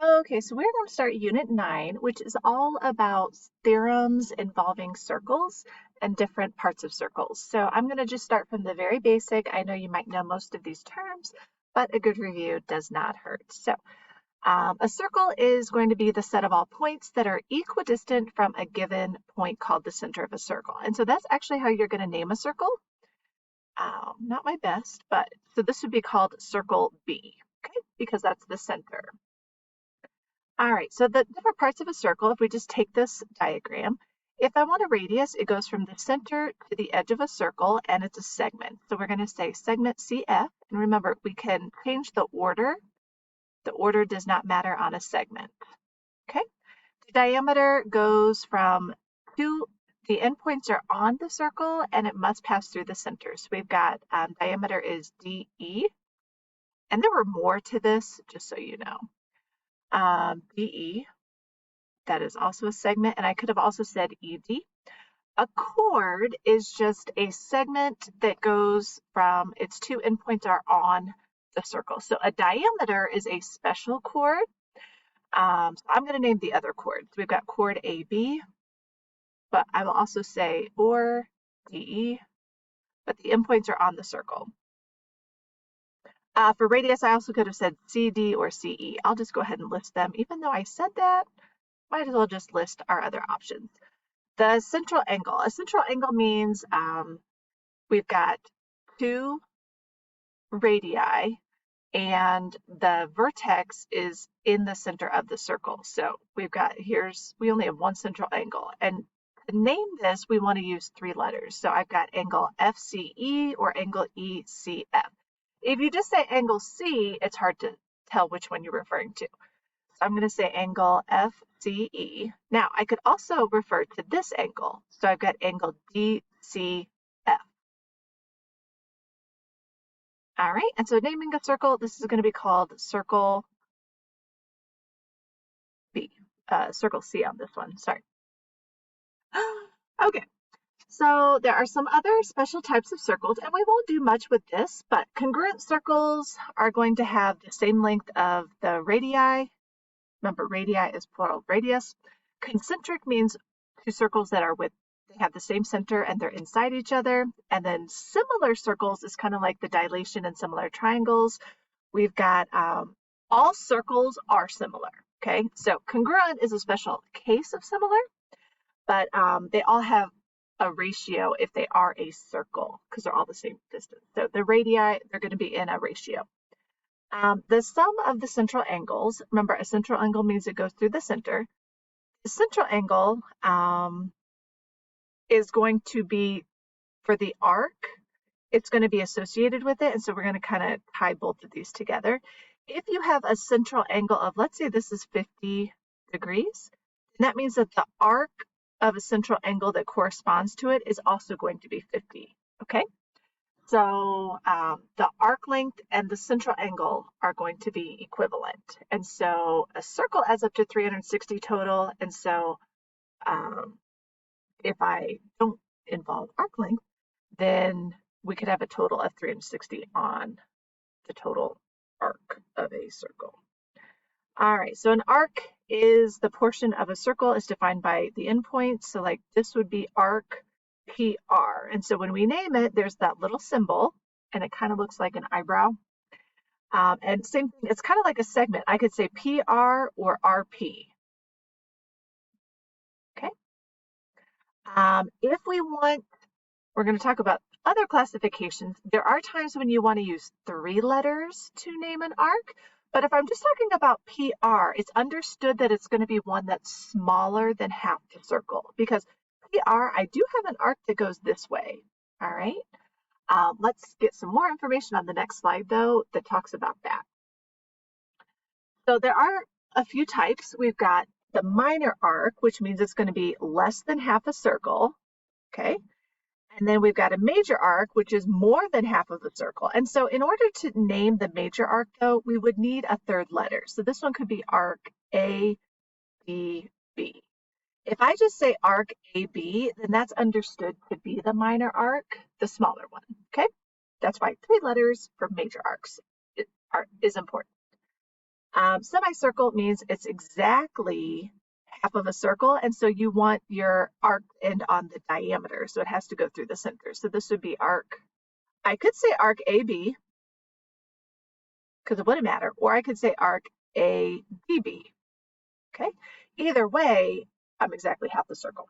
Okay, so we're going to start Unit 9, which is all about theorems involving circles and different parts of circles. So I'm going to just start from the very basic. I know you might know most of these terms, but a good review does not hurt. So a circle is going to be the set of all points that are equidistant from a given point called the center of a circle. And so that's actually how you're going to name a circle. Not my best, but so this would be called circle B, okay, because that's the center. All right, so the different parts of a circle, if we just take this diagram, if I want a radius, it goes from the center to the edge of a circle, and it's a segment. So we're going to say segment CF, and remember, we can change the order. The order does not matter on a segment, okay? The diameter goes from the endpoints are on the circle, and it must pass through the center. So we've got diameter is DE, and there were more to this, just so you know. DE, that is also a segment, and I could have also said ED. A chord is just a segment that goes from its two endpoints are on the circle. So a diameter is a special chord. So I'm going to name the other chord. So we've got chord AB, but I will also say or DE, but the endpoints are on the circle. For radius, I also could have said CD or CE. I'll just go ahead and list them. Even though I said that, might as well just list our other options. The central angle. A central angle means we've got two radii and the vertex is in the center of the circle. So we've got we only have one central angle. And to name this, we want to use three letters. So I've got angle FCE or angle ECF. If you just say angle C, it's hard to tell which one you're referring to. So I'm going to say angle FCE. Now I could also refer to this angle. So I've got angle DCF. All right, and so naming a circle, this is going to be called circle B, circle C on this one, sorry. Okay, so there are some other special types of circles, and we won't do much with this, but congruent circles are going to have the same length of the radii. Remember, radii is plural radius. Concentric means two circles that they have the same center and they're inside each other. And then similar circles is kind of like the dilation in similar triangles. We've got all circles are similar, okay? So congruent is a special case of similar, but they all have a ratio if they are a circle because they're all the same distance. So the radii, they're going to be in a ratio. The sum of the central angles, remember a central angle means it goes through the center. The central angle is going to be, for the arc, it's going to be associated with it. And so we're going to kind of tie both of these together. If you have a central angle of, let's say this is 50 degrees, that means that the arc of a central angle that corresponds to it is also going to be 50, okay? So the arc length and the central angle are going to be equivalent. And so a circle adds up to 360 total. And so if I don't involve arc length, then we could have a total of 360 on the total arc of a circle. All right, so an arc is the portion of a circle is defined by the endpoints. So like this would be arc PR. And so when we name it, there's that little symbol and it kind of looks like an eyebrow. And same thing, it's kind of like a segment. I could say PR or RP. Okay. If we want, we're going to talk about other classifications. There are times when you want to use three letters to name an arc. But if I'm just talking about PR, it's understood that it's going to be one that's smaller than half the circle because PR, I do have an arc that goes this way. All right. Let's get some more information on the next slide, though, that talks about that. So there are a few types. We've got the minor arc, which means it's going to be less than half a circle. Okay. And then we've got a major arc, which is more than half of the circle. And so in order to name the major arc, though, we would need a third letter. So this one could be arc A, B, B. If I just say arc AB, then that's understood to be the minor arc, the smaller one, okay? That's why three letters for major arcs is important. Semicircle means it's exactly half of a circle, and so you want your arc to end on the diameter, so it has to go through the center. So this would be arc, I could say arc AB, because it wouldn't matter, or I could say arc ADB, okay? Either way, I'm exactly half the circle.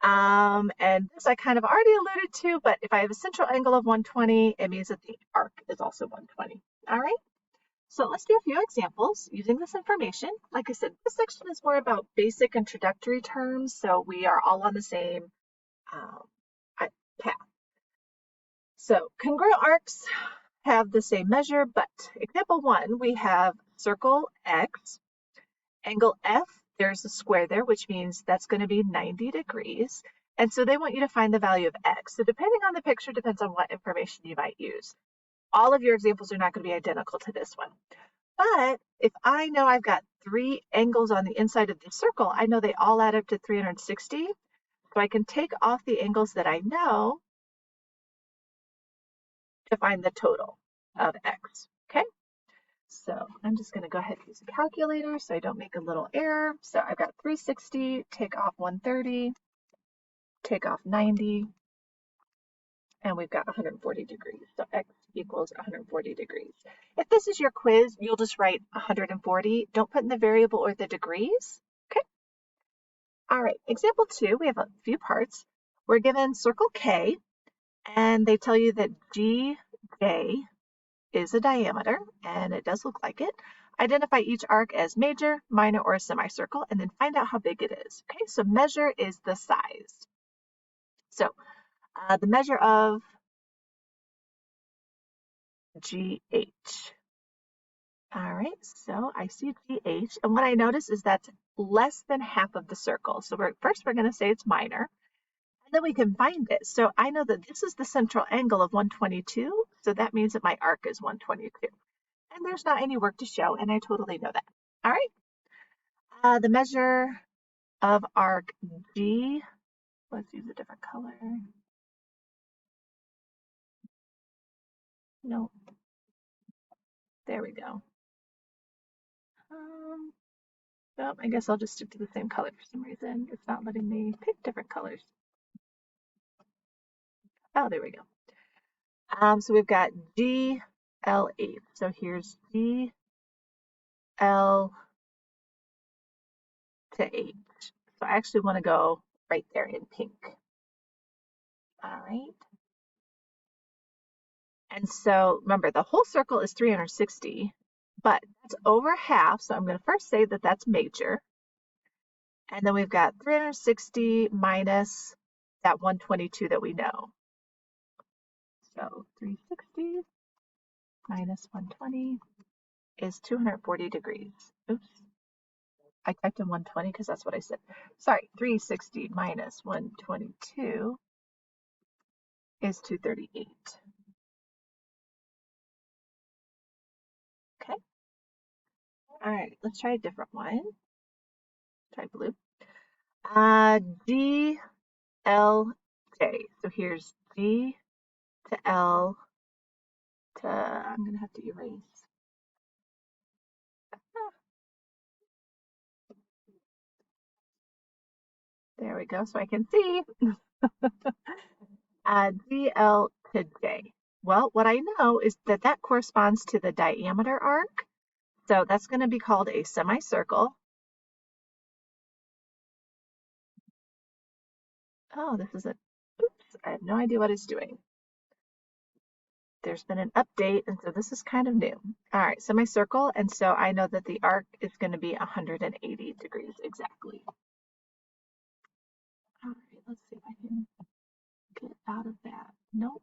And this I kind of already alluded to, but if I have a central angle of 120, it means that the arc is also 120, all right? So let's do a few examples using this information. Like I said, this section is more about basic introductory terms, so we are all on the same um, path. So congruent arcs have the same measure, but example 1, we have circle X, angle F, there's a square there, which means that's going to be 90 degrees. And so they want you to find the value of X. So depending on the picture, depends on what information you might use. All of your examples are not going to be identical to this one. But if I know I've got 3 angles on the inside of the circle, I know they all add up to 360. So I can take off the angles that I know to find the total of X, okay? So I'm just going to go ahead and use a calculator so I don't make a little error. So I've got 360, take off 130, take off 90, and we've got 140 degrees. So X equals 140 degrees. If this is your quiz, you'll just write 140. Don't put in the variable or the degrees, okay? All right, example 2, we have a few parts. We're given circle K, and they tell you that GJ is a diameter, and it does look like it. Identify each arc as major, minor, or a semicircle, and then find out how big it is. Okay, so measure is the size. So the measure of GH. All right, so I see GH, and what I notice is that's less than half of the circle. So first we're going to say it's minor, and then we can find it. So I know that this is the central angle of 122, so that means that my arc is 122. And there's not any work to show, and I totally know that. All right, the measure of arc G, let's use a different color. No, there we go. Well, I guess I'll just stick to the same color for some reason. It's not letting me pick different colors. Oh, there we go. So we've got G, L, H. So here's G, L to H. So I actually want to go right there in pink. All right. And so remember, the whole circle is 360, but that's over half. So I'm going to first say that that's major. And then we've got 360 minus that 122 that we know. So 360 minus 120 is 240 degrees. Oops. I typed in 120 because that's what I said. Sorry, 360 minus 122 is 238. Okay. All right, let's try a different one. Try blue. G, L, J. So here's G to L to, I'm going to have to erase. There we go, so I can see. GL to J. Well, what I know is that that corresponds to the diameter arc. So that's going to be called a semicircle. Oh, this is a, oops, I have no idea what it's doing. There's been an update, and so this is kind of new. All right, semicircle, and so I know that the arc is going to be 180 degrees exactly. All right, let's see if I can get out of that. Nope.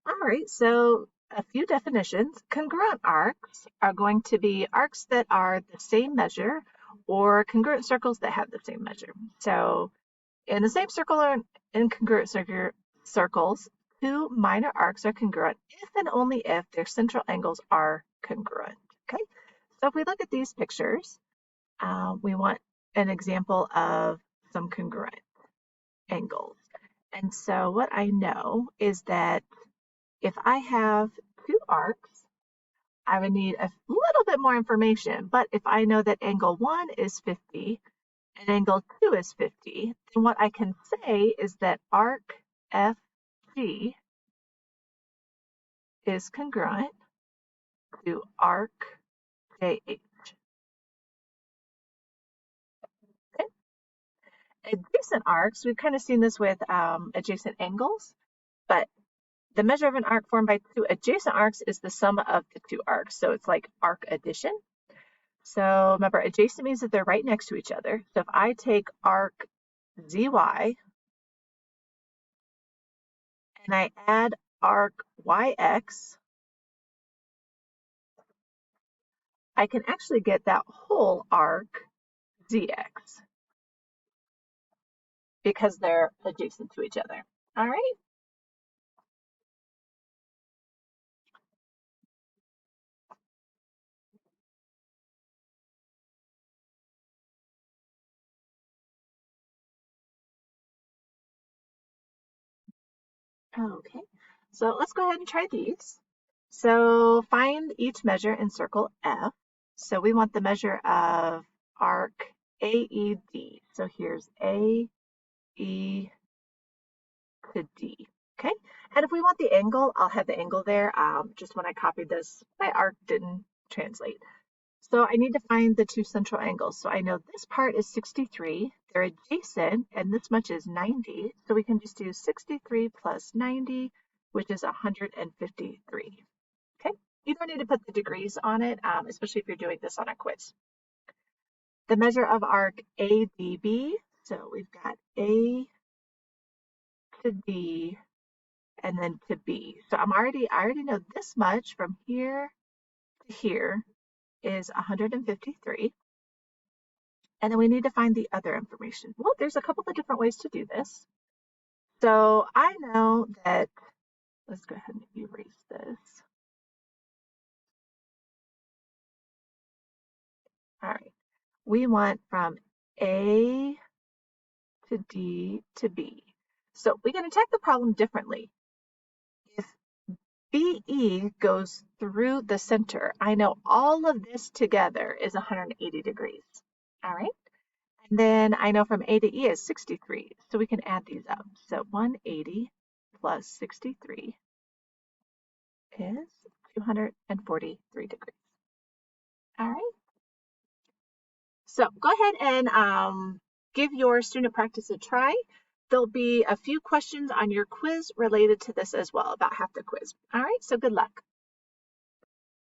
All right, so a few definitions. Congruent arcs are going to be arcs that are the same measure or congruent circles that have the same measure. So in the same circle or in congruent circles, two minor arcs are congruent if and only if their central angles are congruent. Okay, so if we look at these pictures, we want an example of some congruent angles. And so what I know is that If I have two arcs, I would need a little bit more information, but if I know that angle 1 is 50 and angle 2 is 50, then what I can say is that arc FG is congruent to arc JH. Okay. Adjacent arcs, we've kind of seen this with adjacent angles, but the measure of an arc formed by two adjacent arcs is the sum of the two arcs. So it's like arc addition. So remember, adjacent means that they're right next to each other. So if I take arc ZY and I add arc YX, I can actually get that whole arc ZX because they're adjacent to each other. All right. Okay, so let's go ahead and try these. So find each measure in circle F. So we want the measure of arc AED. So here's A, E to D. Okay, and if we want the angle, I'll have the angle there. Just when I copied this, my arc didn't translate. So I need to find the two central angles. So I know this part is 63, they're adjacent, and this much is 90. So we can just do 63 plus 90, which is 153. Okay, you don't need to put the degrees on it, especially if you're doing this on a quiz. The measure of arc ADB, so we've got A to D and then to B. So I already know this much from here to here is 153. And then we need to find the other information. Well, there's a couple of different ways to do this. So I know that, let's go ahead and erase this. All right, we want from A to D to B. So we can attack the problem differently. If BE goes through the center, I know all of this together is 180 degrees. All right. And then I know from A to E is 63, so we can add these up. So 180 plus 63 is 243 degrees. All right. So go ahead and give your student practice a try. There'll be a few questions on your quiz related to this as well, about half the quiz. All right, so good luck.